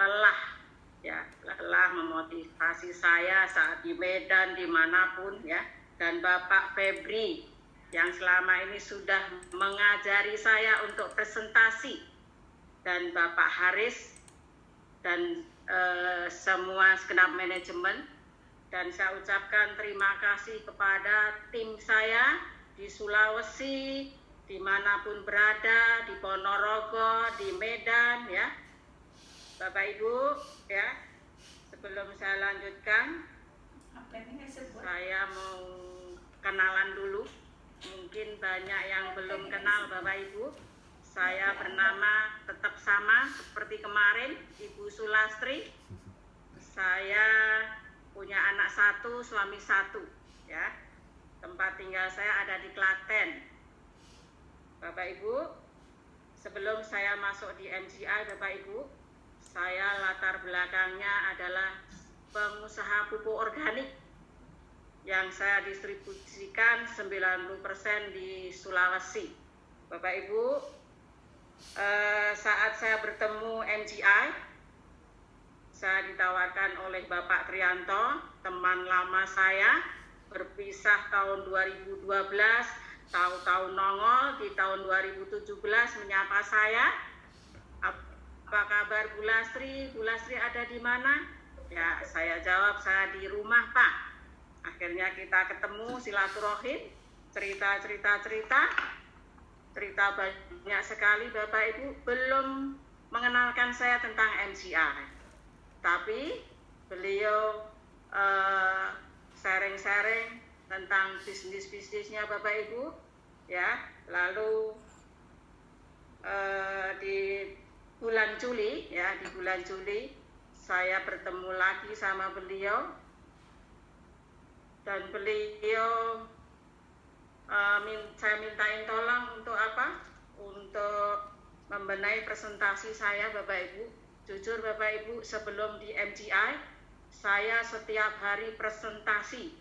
lelah, ya, lelah memotivasi saya saat di Medan dimanapun, ya, dan Bapak Febri yang selama ini sudah mengajari saya untuk presentasi, dan Bapak Haris dan semua segenap manajemen. Dan saya ucapkan terima kasih kepada tim saya di Sulawesi, dimanapun berada, di Ponorogo, di Medan, ya, Bapak Ibu, ya. Sebelum saya lanjutkan, saya mau kenalan dulu. Mungkin banyak yang belum kenal Bapak Ibu. Saya bernama tetap sama seperti kemarin, Ibu Sulastri. Saya punya anak satu, suami satu, ya. Tempat tinggal saya ada di Klaten. Bapak Ibu, sebelum saya masuk di MGI, Bapak Ibu, saya latar belakangnya adalah pengusaha pupuk organik yang saya distribusikan 90% di Sulawesi. Bapak Ibu, saat saya bertemu MGI, saya ditawarkan oleh Bapak Trianto, teman lama saya, berpisah tahun 2012, tahu-tahu nongol di tahun 2017 menyapa saya. Apa kabar Bu Lastri? Bu Lastri ada di mana? Ya, saya jawab, saya di rumah Pak. Akhirnya kita ketemu, silaturahim, cerita banyak sekali Bapak Ibu. Belum mengenalkan saya tentang MGI. Tapi beliau sharing-sharing tentang bisnisnya Bapak Ibu, ya. Lalu di bulan Juli, ya, di bulan Juli saya bertemu lagi sama beliau, dan beliau saya mintain tolong untuk apa? Untuk membenahi presentasi saya Bapak Ibu. Jujur Bapak Ibu, sebelum di MGI, saya setiap hari presentasi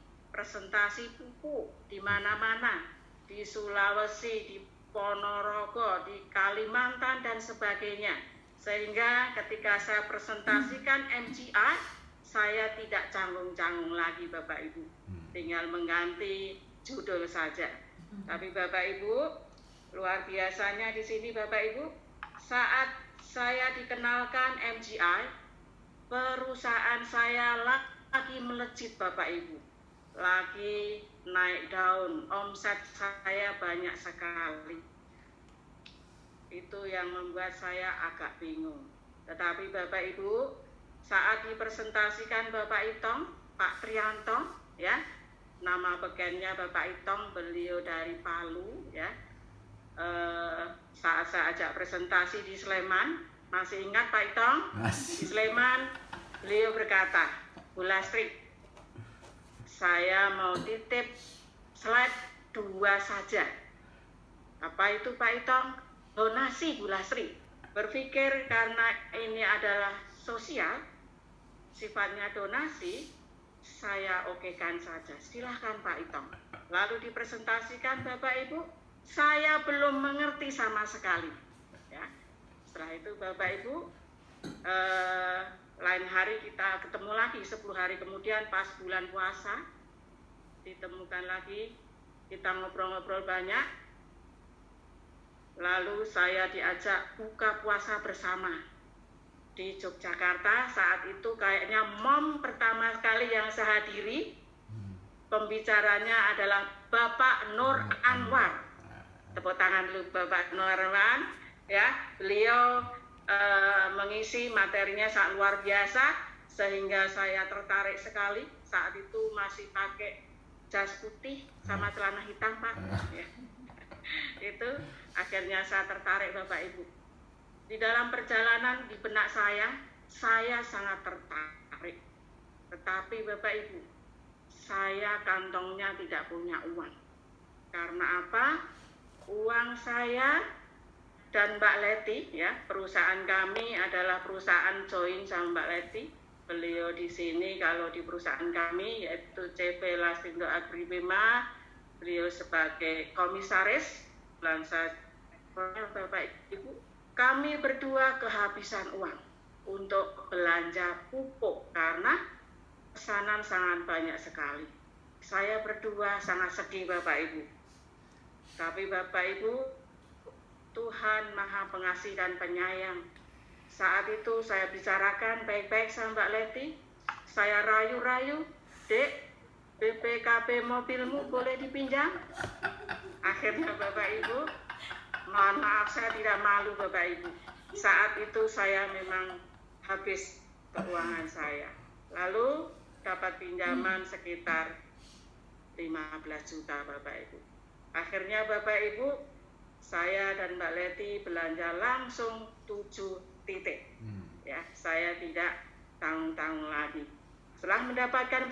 pupuk di mana-mana, di Sulawesi, di Ponorogo, di Kalimantan dan sebagainya. Sehingga ketika saya presentasikan MGI, saya tidak canggung-canggung lagi Bapak Ibu. Tinggal mengganti judul saja. Tapi Bapak Ibu, luar biasanya di sini Bapak Ibu, saat saya dikenalkan MGI, perusahaan saya lagi melejit Bapak Ibu, lagi naik daun, omset saya banyak sekali. Itu yang membuat saya agak bingung. Tetapi Bapak Ibu, saat dipresentasikan Bapak Itong, Pak Trianto, ya, nama bekennya Bapak Itong, beliau dari Palu, ya. Saat saya ajak presentasi di Sleman, masih ingat Pak Itong? Di Sleman, beliau berkata, Bu Lastri, saya mau titip slide 2 saja. Apa itu Pak Itong? Donasi Bu Lastri. Berpikir karena ini adalah sosial, sifatnya donasi, saya okekan saja. Silahkan Pak Itong. Lalu dipresentasikan Bapak Ibu, saya belum mengerti sama sekali, ya. Setelah itu Bapak Ibu, lain hari kita ketemu lagi, 10 hari kemudian pas bulan puasa, ditemukan lagi, kita ngobrol-ngobrol banyak. Lalu saya diajak buka puasa bersama di Yogyakarta. Saat itu kayaknya MOM pertama kali yang saya hadiri, pembicaranya adalah Bapak Nur Anwar. Tepuk tangan dulu Bapak Nur Anwar, ya. Beliau mengisi materinya sangat luar biasa sehingga saya tertarik sekali. Saat itu masih pakai jas putih sama celana hitam Pak, ya. Itu akhirnya saya tertarik Bapak Ibu. Di dalam perjalanan di benak saya sangat tertarik. Tetapi Bapak Ibu, saya kantongnya tidak punya uang. Karena apa? Uang saya dan Mbak Leti, ya, perusahaan kami adalah perusahaan join sama Mbak Leti. Beliau di sini kalau di perusahaan kami yaitu CV Lastindo Agribema, beliau sebagai komisaris. Bapak Ibu, kami berdua kehabisan uang. untuk belanja pupuk karena pesanan sangat banyak sekali. Saya berdua sangat sedih Bapak Ibu. Tapi Bapak Ibu, Tuhan Maha Pengasih dan Penyayang. Saat itu saya bicarakan baik-baik sama Mbak Leti. Saya rayu-rayu, Dek, BPKB mobilmu boleh dipinjam? Akhirnya Bapak Ibu, mohon maaf saya tidak malu Bapak Ibu. Saat itu saya memang habis keuangan saya. Lalu dapat pinjaman sekitar 15 juta Bapak Ibu. Akhirnya Bapak Ibu, saya dan Mbak Leti belanja langsung 7 titik. Ya, saya tidak tanggung-tanggung lagi. Setelah mendapatkan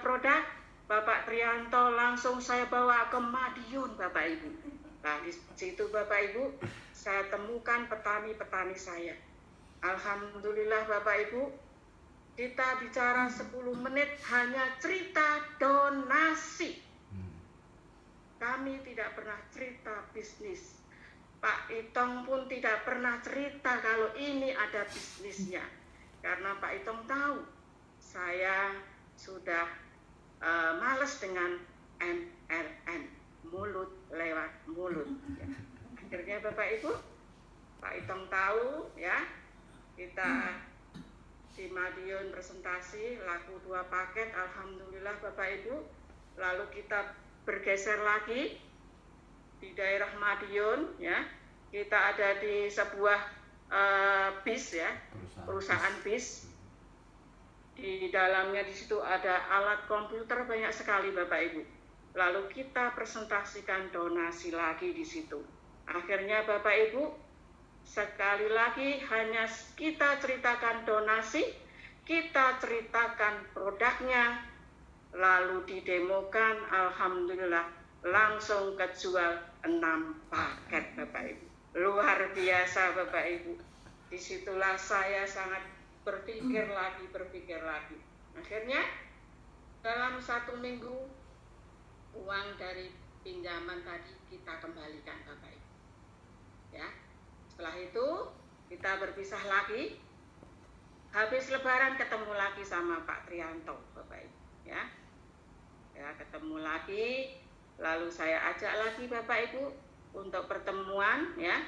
produk, Bapak Trianto langsung saya bawa ke Madiun Bapak Ibu. Nah, di situ Bapak Ibu, saya temukan petani-petani saya. Alhamdulillah Bapak Ibu, kita bicara 10 menit hanya cerita donasi. Kami tidak pernah cerita bisnis. Pak Itong pun tidak pernah cerita kalau ini ada bisnisnya. Karena Pak Itong tahu saya sudah males dengan MLM, mulut lewat mulut. Ya. Akhirnya Bapak Ibu, Pak Itong tahu ya, kita di Madiun presentasi laku 2 paket, alhamdulillah Bapak Ibu. Lalu kita bergeser lagi di daerah Madiun ya. Kita ada di sebuah bis ya, perusahaan bis. Di dalamnya di situ ada alat komputer banyak sekali Bapak Ibu. Lalu kita presentasikan donasi lagi di situ. Akhirnya Bapak Ibu, sekali lagi hanya kita ceritakan donasi, kita ceritakan produknya, lalu didemokan, alhamdulillah langsung kejual 6 paket Bapak Ibu. Luar biasa Bapak Ibu. Disitulah saya sangat berpikir lagi. Akhirnya dalam 1 minggu uang dari pinjaman tadi kita kembalikan Bapak Ibu. Ya. Setelah itu kita berpisah lagi. Habis Lebaran ketemu lagi sama Pak Trianto Bapak Ibu. Ya, ketemu lagi. Lalu saya ajak lagi Bapak Ibu untuk pertemuan ya.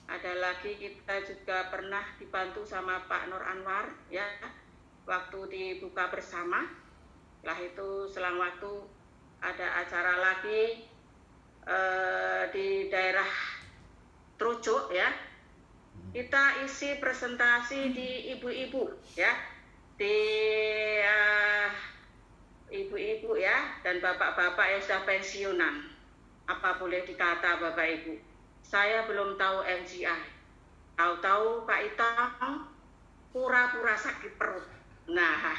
Ada lagi kita juga pernah dibantu sama Pak Nur Anwar ya, waktu dibuka bersama. Setelah itu selang waktu ada acara lagi di daerah Trucuk ya. Kita isi presentasi di ibu-ibu ya, di ibu-ibu ya dan bapak-bapak yang sudah pensiunan. Apa boleh dikata Bapak Ibu, saya belum tahu MGI. Tahu-tahu Pak Itong pura-pura sakit perut. Nah,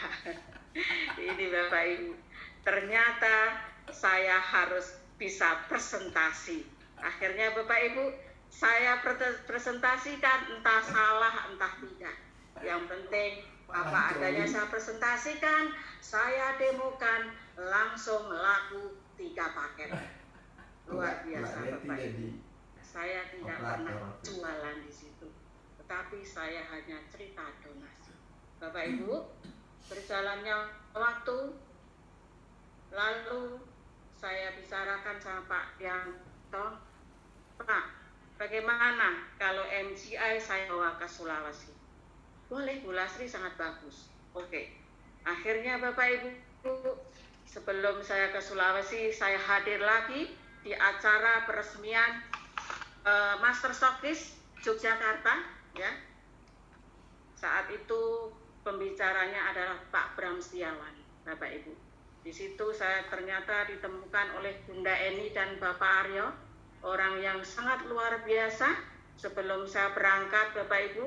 ini Bapak Ibu, ternyata saya harus bisa presentasi. Akhirnya Bapak Ibu, saya presentasikan, entah salah entah tidak. Yang penting apa adanya saya presentasikan, saya demokan, langsung laku 3 paket. Luar biasa Bapak Ibu. Saya tidak pernah jualan di situ, tetapi saya hanya cerita donasi. Bapak Ibu, berjalannya waktu, lalu saya bicarakan sama Pak Yanto, Pak, bagaimana kalau MGI saya bawa ke Sulawesi? Boleh, Bu Lasri sangat bagus. Oke. Akhirnya Bapak Ibu, sebelum saya ke Sulawesi, saya hadir lagi di acara peresmian Master Stockist Yogyakarta ya. Saat itu pembicaranya adalah Pak Bram Setiawan, Bapak Ibu. Di situ saya ternyata ditemukan oleh Bunda Eni dan Bapak Aryo, orang yang sangat luar biasa. Sebelum saya berangkat Bapak Ibu,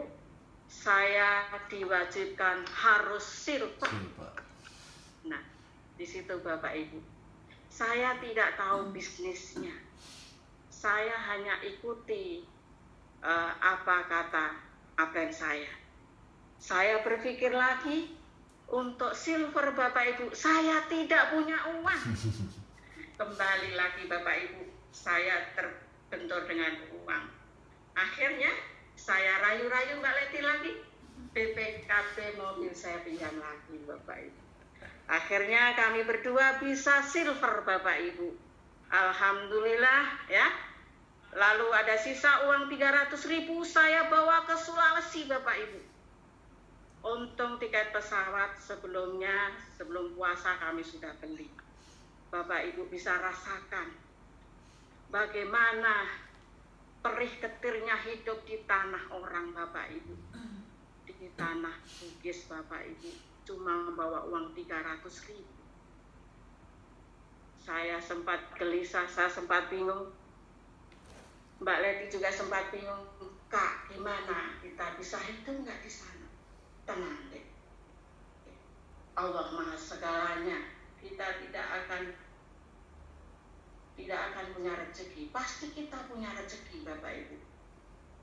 saya diwajibkan harus silver. Nah, di situ Bapak Ibu, saya tidak tahu bisnisnya. Saya hanya ikuti apa kata abang saya. Saya berpikir lagi, untuk silver Bapak Ibu, saya tidak punya uang. Kembali lagi Bapak Ibu, saya terbentur dengan uang. Akhirnya saya rayu-rayu Mbak Leti lagi. BPKB mobil saya pinjam lagi Bapak Ibu. Akhirnya kami berdua bisa silver Bapak Ibu. Alhamdulillah ya. Lalu ada sisa uang 300.000 saya bawa ke Sulawesi Bapak Ibu. Untung tiket pesawat sebelum puasa kami sudah beli. Bapak Ibu bisa rasakan bagaimana perih ketirnya hidup di tanah orang Bapak Ibu. Di tanah Bugis Bapak Ibu cuma membawa uang 300.000. Saya sempat gelisah, saya sempat bingung. Mbak Leti juga sempat bingung, Kak, gimana kita bisa hidup nggak di sana? Tenang deh, Allah Maha segalanya. Kita tidak akan punya rezeki. Pasti kita punya rezeki, Bapak Ibu.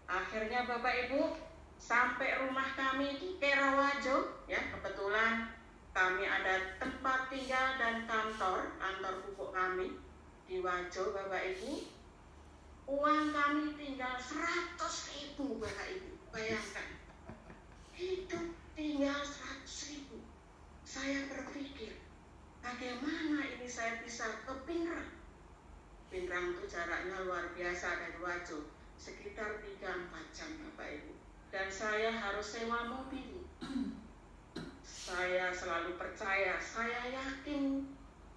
Akhirnya Bapak Ibu sampai rumah kami di Kerawajo, ya kebetulan kami ada tempat tinggal dan kantor pupuk kami di Wajo, Bapak Ibu. Uang kami tinggal 100.000 Bapak Ibu, bayangkan. Hidup tinggal 100.000. Saya berpikir, bagaimana ini saya bisa ke Pinrang? Pinrang itu jaraknya luar biasa dari Wajo, sekitar 3-4 jam Bapak Ibu. Dan saya harus sewa mobil. Saya selalu percaya, saya yakin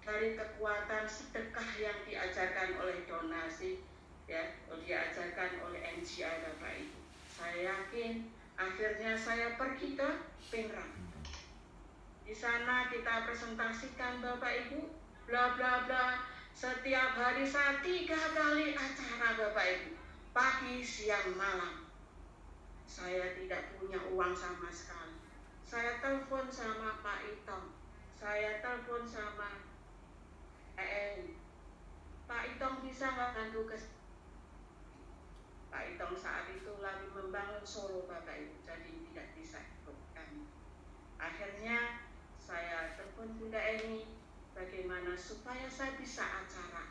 dari kekuatan sedekah yang diajarkan oleh donasi, ya, diajarkan oleh NGI Bapak Ibu. Saya yakin akhirnya saya pergi ke Pinrang. Di sana kita presentasikan Bapak Ibu, bla bla bla. Setiap hari saya 3 kali acara Bapak Ibu, pagi, siang, malam. Saya tidak punya uang sama sekali. Saya telepon sama Pak Itong, saya telepon sama Pak Itong bisa nggak bantu ke Pak Itong saat itu lagi membangun Solo Bapak Ibu, jadi tidak bisa ikut kami. Akhirnya saya telepon Bunda Eni, bagaimana supaya saya bisa acara.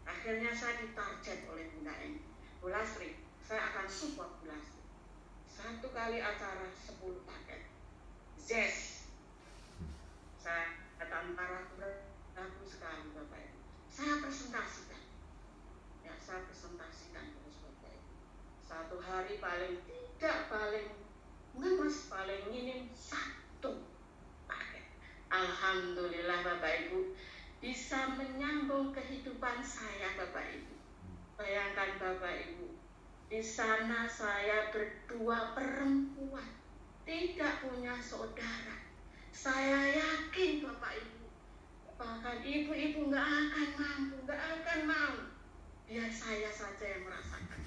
Akhirnya saya ditarget oleh Bunda Eni. Bu Lasri, saya akan support Bu Lasri. 1 kali acara 10 paket. Yes. Saya tanpa ragu sekali Bapak Ibu. Saya presentasikan. Ya, saya presentasikan terus Bapak Ibu. 1 hari paling minim 1 paket. Alhamdulillah Bapak Ibu, bisa menyambung kehidupan saya Bapak Ibu. Bayangkan Bapak Ibu, di sana saya berdua perempuan, tidak punya saudara. Saya yakin Bapak Ibu, bahkan ibu-ibu nggak akan mampu, nggak akan mau. Biar saya saja yang merasakan.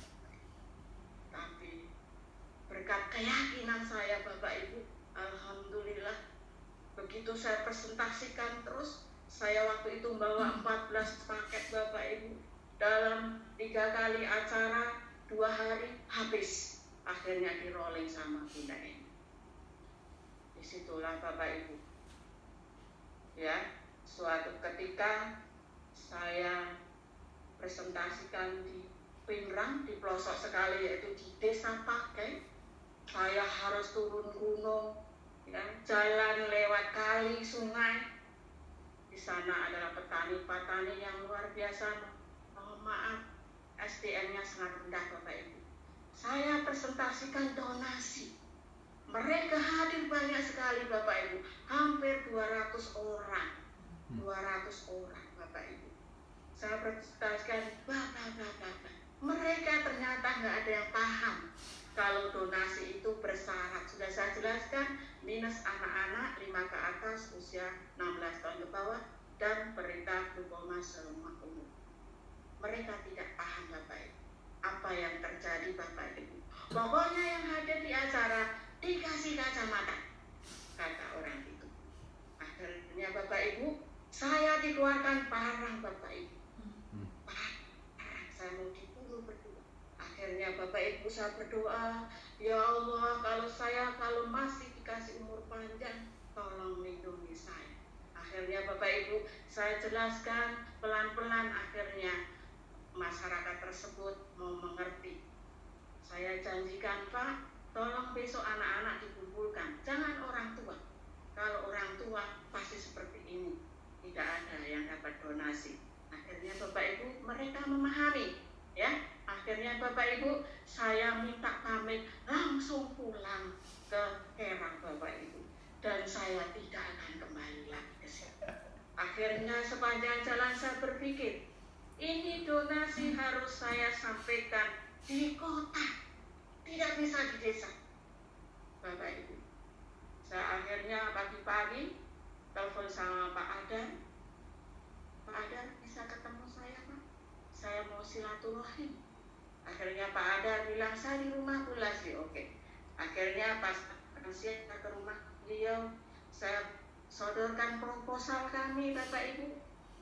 Tapi berkat keyakinan saya Bapak Ibu, alhamdulillah, begitu saya presentasikan terus, saya waktu itu membawa 14 paket Bapak Ibu. Dalam 3 kali acara, 2 hari habis. Akhirnya di rolling sama Bunda Eni. Disitulah Bapak Ibu, ya, suatu ketika saya presentasikan di Pinrang, di pelosok sekali, yaitu di Desa Pakai. Saya harus turun gunung, ya, jalan lewat kali, sungai. Di sana adalah petani-petani yang luar biasa. Mohon maaf, SDM-nya sangat rendah Bapak Ibu. Saya presentasikan donasi. Mereka hadir banyak sekali Bapak Ibu, hampir 200 orang. 200 orang Bapak Ibu. Saya presentasikan, mereka ternyata nggak ada yang paham kalau donasi itu bersyarat. Sudah saya jelaskan, minus anak-anak 5 ke atas, usia 16 tahun ke bawah, dan berita glukoma selama umur. Mereka tidak paham Bapak Ibu apa yang terjadi Bapak Ibu. Pokoknya yang hadir di acara dikasih kacamata, kata orang itu. Akhirnya Bapak Ibu, saya dikeluarkan parang Bapak Ibu. Saya mau dibunuh berdua. Akhirnya Bapak Ibu saya berdoa, ya Allah, kalau masih dikasih umur panjang, tolong lindungi saya. Akhirnya Bapak Ibu saya jelaskan pelan-pelan, akhirnya masyarakat tersebut mau mengerti. Saya janjikan Pak, tolong besok anak-anak dikumpulkan, jangan orang tua. Kalau orang tua pasti seperti ini, tidak ada yang dapat donasi. Akhirnya Bapak Ibu mereka memahami, ya. Akhirnya Bapak Ibu saya minta pamit langsung pulang ke Kerang Bapak Ibu, dan saya tidak akan kembali lagi ke sini. Akhirnya sepanjang jalan saya berpikir, ini donasi harus saya sampaikan di kota, tidak bisa di desa. Bapak Ibu, saya akhirnya pagi-pagi telepon sama Pak Adan. Pak Adan bisa ketemu saya Pak? Saya mau silaturahim. Akhirnya Pak Adan bilang saya di rumah pula sih. Oke. Akhirnya pas siang ke rumah beliau, saya sodorkan proposal kami Bapak Ibu.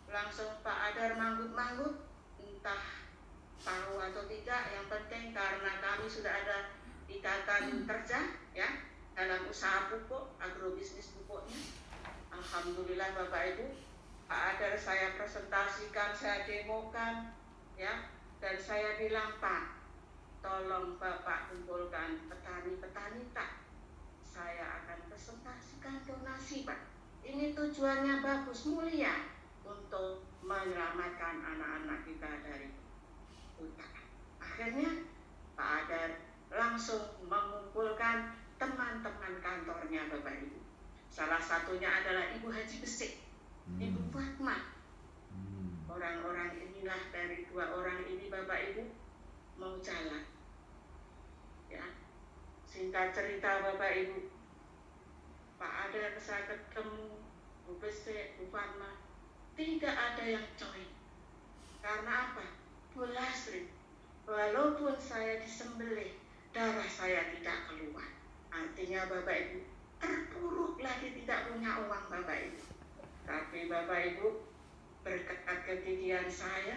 Langsung Pak Adar manggut-manggut, entah tahu atau tidak, yang penting karena kami sudah ada ikatan kerja ya dalam usaha pupuk, agrobisnis pupuknya. Alhamdulillah Bapak Ibu, Pak Adar saya presentasikan, saya demokan ya, dan saya bilang Pak, tolong Bapak kumpulkan petani-petani tak, saya akan presentasikan donasi Pak. Ini tujuannya bagus, mulia, untuk menyelamatkan anak-anak kita dari hutan. Akhirnya Pak Adar langsung mengumpulkan teman-teman kantornya Bapak Ibu. Salah satunya adalah Ibu Haji Besik, Ibu Fatma. Orang-orang inilah, dari dua orang ini Bapak Ibu mau jalan. Ya, singkat cerita Bapak Ibu, Pak Adar saya ketemu Bu Besik, Bu Fatma, tidak ada yang join. Karena apa? Bu Lasri, walaupun saya disembelih, darah saya tidak keluar. Artinya Bapak Ibu terpuruk lagi, tidak punya uang Bapak Ibu. Tapi Bapak Ibu berkat kegigihan saya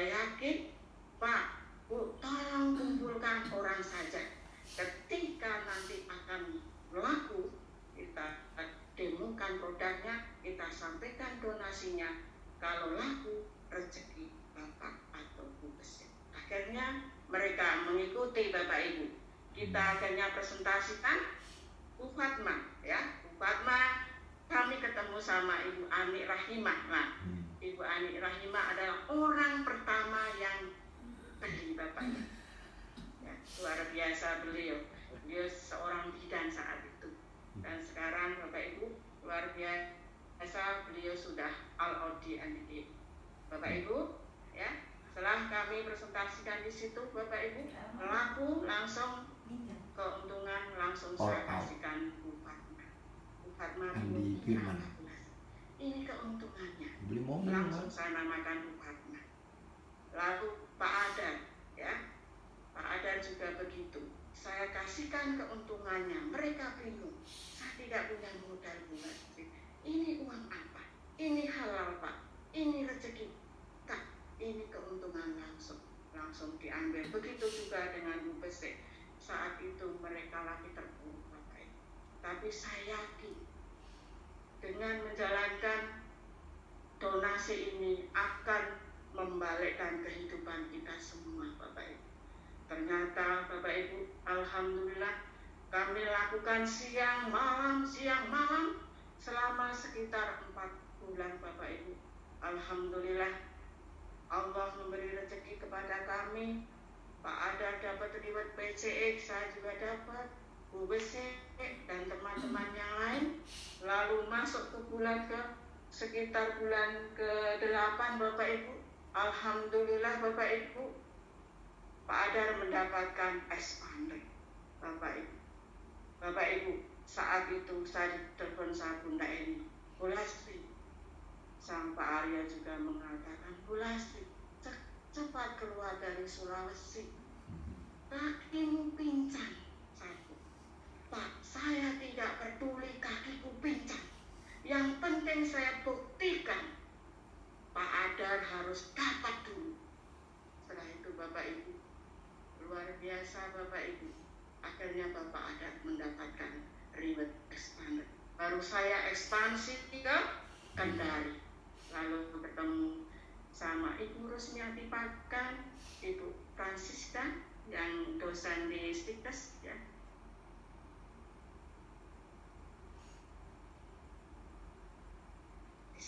yakin Pak, Bu, tolong kumpulkan orang saja. Ketika nanti akan laku, kita demokan produknya, kita sampaikan donasinya. Kalau laku, rezeki Bapak atau Bu Besik. Akhirnya mereka mengikuti Bapak Ibu. Kita akhirnya presentasikan Bu Fatma, ya. Bu Fatma, kami ketemu sama Ibu Ani Rahimah. Nah, Ibu Ani Rahimah adalah orang pertama yang beli Bapak Ibu. Ya, luar biasa beliau. Beliau seorang bidan saat itu. Dan sekarang Bapak Ibu luar biasa, beliau sudah Al-Audi MD. Bapak Ibu, ya, setelah kami presentasikan di situ Bapak Ibu, laku langsung keuntungan langsung saya kasihkan Bu Fatma. Bu Fatma ini keuntungannya. Langsung saya namakan Bu Fatma. Lalu Pak Adar, ya, Pak Adar juga begitu. Saya kasihkan keuntungannya, mereka bingung. Saya tidak punya modal bunga. Ini uang apa? Ini halal Pak. Ini rezeki. Tak, ini keuntungan langsung diambil. Begitu juga dengan Bu Besik. Saat itu mereka lagi terpuruk Bapak Ibu. Tapi saya yakin dengan menjalankan donasi ini akan membalikkan kehidupan kita semua Bapak Ibu. Ternyata Bapak Ibu, alhamdulillah kami lakukan siang malam selama sekitar 4 bulan Bapak Ibu. Alhamdulillah Allah memberi rezeki kepada kami. Pak Adar dapat reward PCX, saya juga dapat, Bu Besik dan teman-teman yang lain. Lalu masuk ke sekitar bulan ke-8 Bapak Ibu. Alhamdulillah Bapak Ibu, Pak Adar mendapatkan expander Bapak Ibu. Bapak Ibu, saat itu saya ditelepon sama Bunda ini, Bu Lasri, sang Pak Arya juga mengatakan, Bu Lasri, cepat keluar dari Sulawesi, kakimu pincang. Satu, Pak, saya tidak peduli kakiku pincang, yang penting saya buktikan Pak Adar harus dapat dulu. Setelah itu Bapak Ibu, luar biasa Bapak Ibu, akhirnya Bapak Adar mendapatkan reward expander. Baru saya ekspansi ke Kendari, lalu ketemu sama Ibu Rusmiati Pakan, Ibu Francisca yang dosen di Stikes, ya.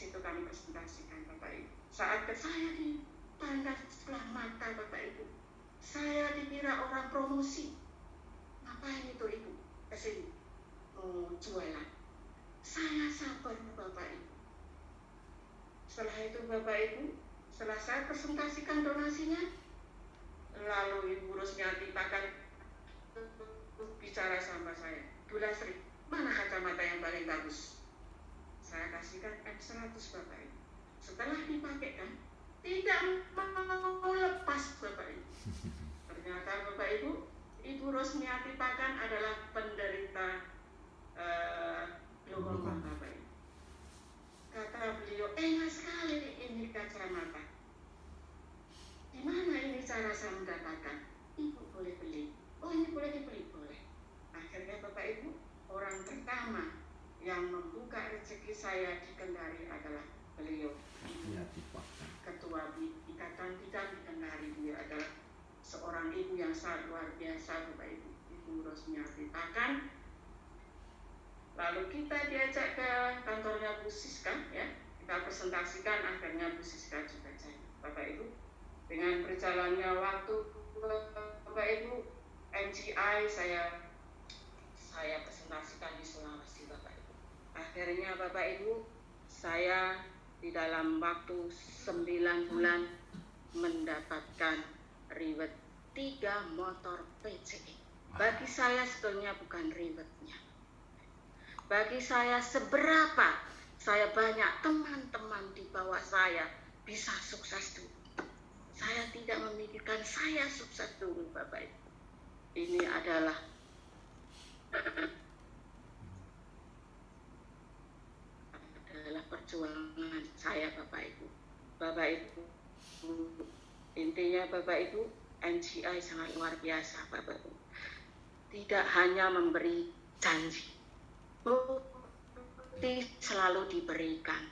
situ kami presentasikan Bapak Ibu. Saat ke saya dipandang sebelah mata Bapak Ibu, saya dikira orang promosi. Ngapain itu Ibu kesini? Mau jualan. Saya sabar Bapak Ibu. Setelah itu Bapak Ibu, setelah saya presentasikan donasinya, lalu Ibu Rusmiati bahkan bicara sama saya, Bu Lasri, mana kacamata yang paling bagus? Saya kasihkan M100 Bapak Ibu. Setelah dipakai kan, tidak mau lepas Bapak Ibu. Ternyata Bapak Ibu, Ibu Rusmiati Pakan adalah penderita glaukoma Bapak Ibu. Kata beliau, enak sekali ini kacamata. Di mana ini cara saya mendapatkan? Ibu boleh beli. Oh, ini boleh dibeli? Boleh. Akhirnya Bapak Ibu, orang pertama yang membuka rezeki saya di Kendari adalah beliau. Ketua Ikatan Bidan di Kendari, beliau adalah seorang ibu yang sangat luar biasa Bapak Ibu. Ibu Rusmiati Pakan. Lalu kita diajak ke kantornya Bu Siska, ya. Kita presentasikan, akhirnya Bu Siska juga jadi. Bapak Ibu, dengan berjalannya waktu Bapak Ibu, MGI saya presentasikan di Sulawesi Bapak Ibu. Akhirnya Bapak Ibu, saya di dalam waktu 9 bulan mendapatkan reward 3 motor PCE. Bagi saya sebetulnya bukan rewardnya. Bagi saya seberapa saya banyak teman-teman di bawah saya bisa sukses dulu. Saya tidak memikirkan saya sukses dulu Bapak Ibu. Ini adalah perjuangan saya Bapak Ibu. Bapak Ibu, intinya Bapak Ibu, MGI sangat luar biasa Bapak Ibu. Tidak hanya memberi janji, bukti selalu diberikan.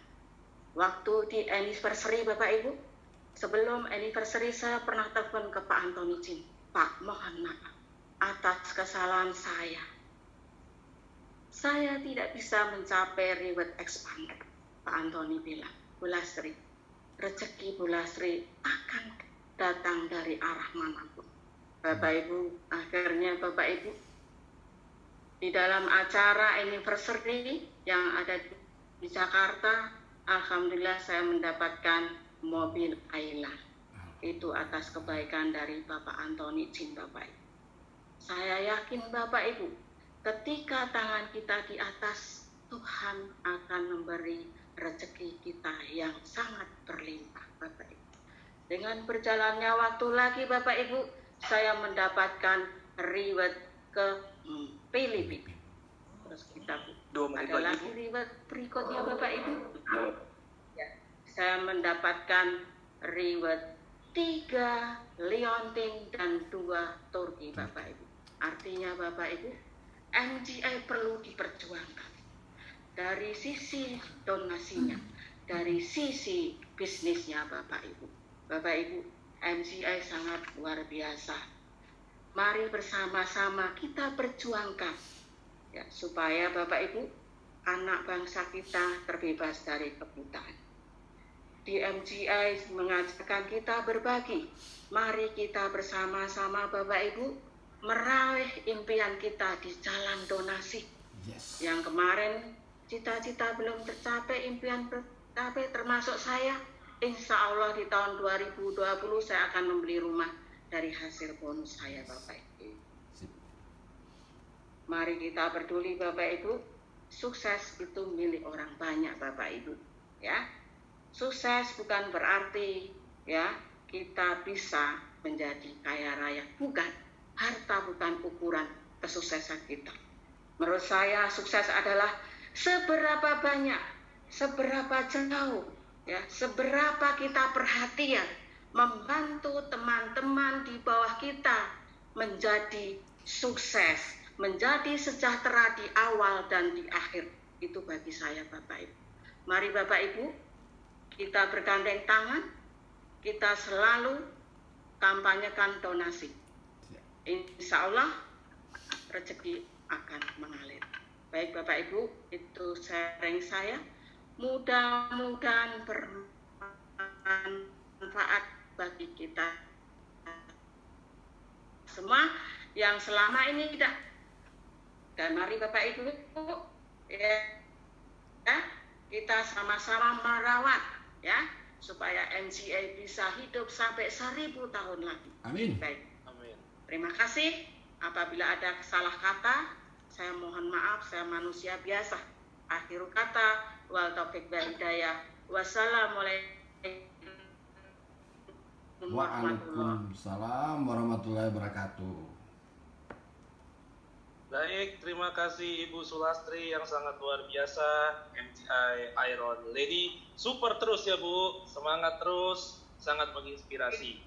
Waktu di anniversary Bapak Ibu, sebelum anniversary saya pernah telepon ke Pak Antoni Jin, Pak mohon maaf atas kesalahan saya. Saya tidak bisa mencapai reward expander. Pak Antoni bilang, Bu Lasri, rezeki Bu Lasri akan datang dari arah manapun. Bapak Ibu, akhirnya Bapak Ibu, di dalam acara anniversary yang ada di Jakarta, alhamdulillah saya mendapatkan mobil Ayla. Itu atas kebaikan dari Bapak Antoni Jin Bapak Ibu. Saya yakin Bapak Ibu, ketika tangan kita di atas, Tuhan akan memberi rezeki kita yang sangat berlimpah Bapak Ibu. Dengan berjalannya waktu lagi Bapak Ibu, saya mendapatkan reward ke Filipina. Terus kita ada lagi reward berikutnya Bapak Ibu. Ya, saya mendapatkan reward 3 Liontin dan 2 Turki Bapak Ibu. Artinya Bapak Ibu, MGI perlu diperjuangkan dari sisi donasinya, dari sisi bisnisnya Bapak Ibu. Bapak Ibu, MGI sangat luar biasa. Mari bersama-sama kita perjuangkan ya, supaya Bapak Ibu, anak bangsa kita terbebas dari kebutaan. Di MGI mengajarkan kita berbagi. Mari kita bersama-sama Bapak Ibu meraih impian kita di jalan donasi. Yes. Yang kemarin cita-cita belum tercapai, impian tercapai termasuk saya. Insya Allah di tahun 2020 saya akan membeli rumah dari hasil bonus saya Bapak Ibu. Mari kita peduli Bapak Ibu, sukses itu milik orang banyak Bapak Ibu. Ya, sukses bukan berarti ya kita bisa menjadi kaya raya, bukan. Harta bukan ukuran kesuksesan kita. Menurut saya sukses adalah seberapa banyak, seberapa jauh, ya, seberapa kita perhatian membantu teman-teman di bawah kita menjadi sukses, menjadi sejahtera di awal dan di akhir. Itu bagi saya Bapak Ibu. Mari Bapak Ibu, kita bergandeng tangan, kita selalu kampanyekan donasi. Insya Allah rezeki akan mengalir. Baik Bapak Ibu, itu sharing saya. mudah-mudahan bermanfaat bagi kita semua yang selama ini tidak. Dan mari Bapak Ibu ya, kita sama-sama merawat ya supaya MCA bisa hidup sampai 1000 tahun lagi. Amin. Baik. Amin. Terima kasih. Apabila ada salah kata, saya mohon maaf, saya manusia biasa. Akhir kata, wal taufiq wal hidayah. Wassalamualaikum Waalaikumsalam warahmatullahi wabarakatuh. Baik, terima kasih Ibu Sulastri yang sangat luar biasa, MCI Iron Lady. Super terus ya Bu, semangat terus, sangat menginspirasi.